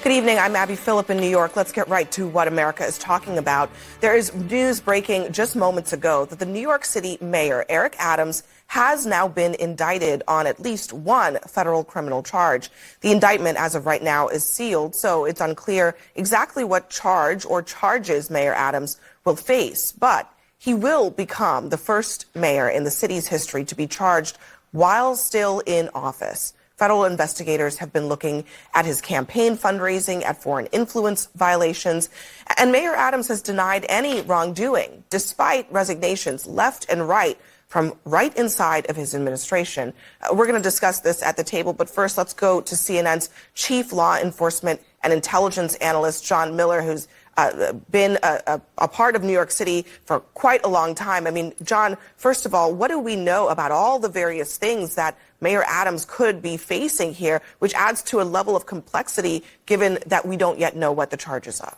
Good evening. I'm Phillip in New York. Let's get right to what America is talking about. There is news breaking just moments ago that the New York City mayor, Eric Adams, has now been indicted on at least one federal criminal charge. The indictment, as of right now, is sealed, so it's unclear exactly what charge or charges Mayor Adams will face. But he will become the first mayor in the city's history to be charged while still in office. Federal investigators have been looking at his campaign fundraising, at foreign influence violations, and Mayor Adams has denied any wrongdoing, despite resignations left and right from right inside of his administration. We're going to discuss this at the table, but first let's go to CNN's chief law enforcement and intelligence analyst, John Miller, who's been a part of New York City for quite a long time. I mean, John, first of all, what do we know about all the various things that Mayor Adams could be facing here, which adds to a level of complexity given that we don't yet know what the charges are?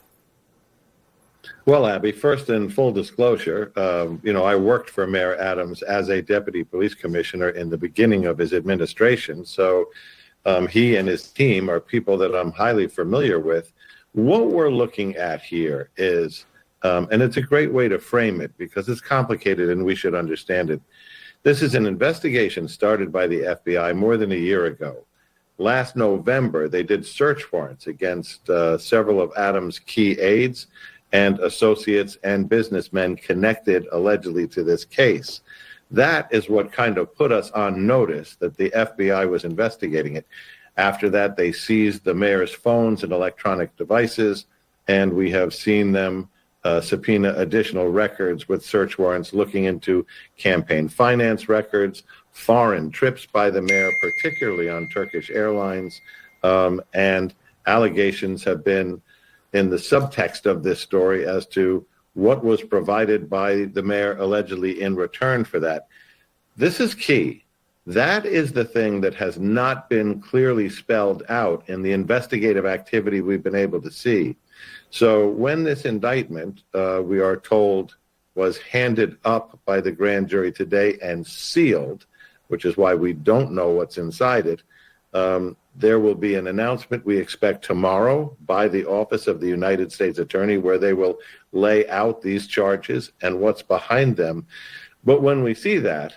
Well, Abby, first, in full disclosure, I worked for Mayor Adams as a deputy police commissioner in the beginning of his administration. So he and his team are people that I'm highly familiar with. What we're looking at here is, and it's a great way to frame it because it's complicated and we should understand it. This is an investigation started by the FBI more than a year ago. Last November, they did search warrants against several of Adams' key aides and associates and businessmen connected allegedly to this case. That is what kind of put us on notice that the FBI was investigating it. After that, they seized the mayor's phones and electronic devices, and we have seen them subpoena additional records with search warrants looking into campaign finance records, foreign trips by the mayor, particularly on Turkish Airlines, and allegations have been in the subtext of this story as to what was provided by the mayor allegedly in return for that. This is key. That is the thing that has not been clearly spelled out in the investigative activity we've been able to see. So when this indictment, we are told, was handed up by the grand jury today and sealed, which is why we don't know what's inside it, there will be an announcement we expect tomorrow by the Office of the United States Attorney where they will lay out these charges and what's behind them. But when we see that,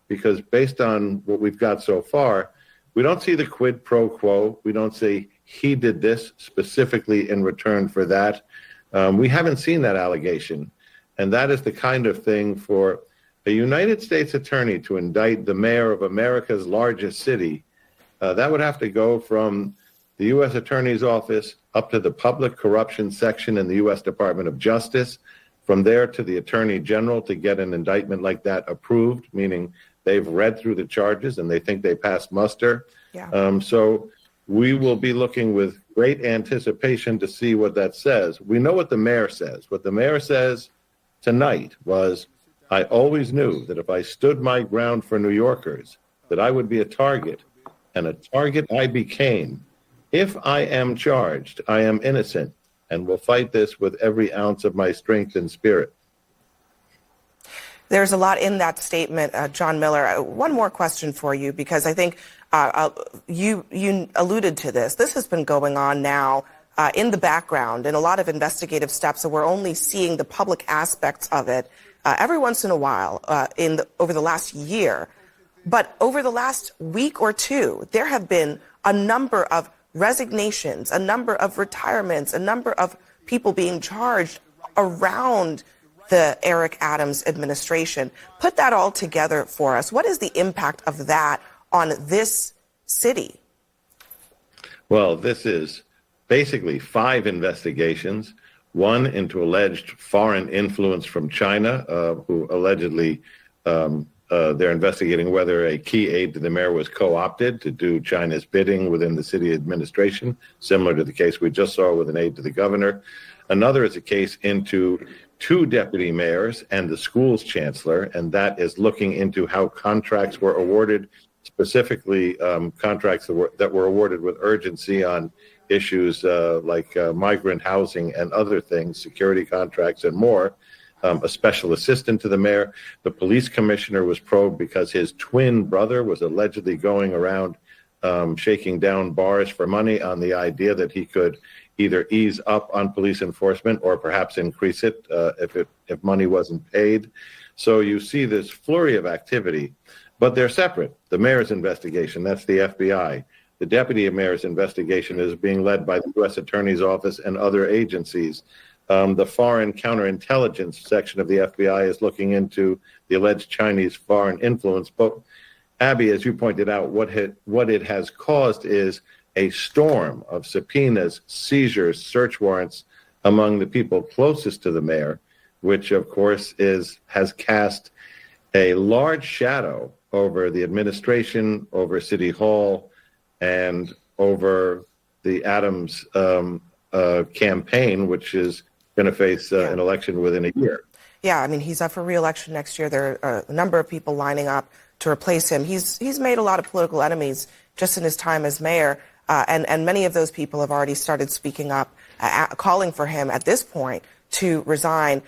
because based on what we've got so far, we don't see the quid pro quo. We don't see he did this specifically in return for that. We haven't seen that allegation. And that is the kind of thing for a United States attorney to indict the mayor of America's largest city. That would have to go from the U.S. Attorney's Office up to the Public Corruption Section in the U.S. Department of Justice, from there to the Attorney General to get an indictment like that approved, meaning they've read through the charges and they think they passed muster. Yeah. So we will be looking with great anticipation to see what that says. We know what the mayor says. What the mayor says tonight was, I always knew that if I stood my ground for New Yorkers, that I would be a target, and a target I became. If I am charged, I am innocent, and will fight this with every ounce of my strength and spirit. There's a lot in that statement, John Miller. One more question for you, because I think you alluded to this. This has been going on now in the background in a lot of investigative steps, and we're only seeing the public aspects of it every once in a while over the last year. But over the last week or two, there have been a number of resignations, a number of retirements, a number of people being charged around the Eric Adams administration. Put that all together for us. What is the impact of that on this city? Well, this is basically 5 investigations, one into alleged foreign influence from China, who allegedly they're investigating whether a key aide to the mayor was co-opted to do China's bidding within the city administration, similar to the case we just saw with an aide to the governor. Another is a case into 2 deputy mayors and the school's chancellor, and that is looking into how contracts were awarded, specifically contracts that were awarded with urgency on issues like migrant housing and other things, security contracts and more. A special assistant to the mayor. The police commissioner was probed because his twin brother was allegedly going around shaking down bars for money on the idea that he could either ease up on police enforcement or perhaps increase it if money wasn't paid. So you see this flurry of activity, but they're separate. The mayor's investigation, that's the FBI. The deputy mayor's investigation is being led by the U.S. Attorney's Office and other agencies. The foreign counterintelligence section of the FBI is looking into the alleged Chinese foreign influence. But Abby, as you pointed out, what it has caused is a storm of subpoenas, seizures, search warrants among the people closest to the mayor, which of course has cast a large shadow over the administration, over City Hall, and over the Adams campaign, which is going to face an election within a year. Yeah, I mean, he's up for re-election next year. There are a number of people lining up to replace him. He's made a lot of political enemies just in his time as mayor, and many of those people have already started speaking up, calling for him at this point to resign.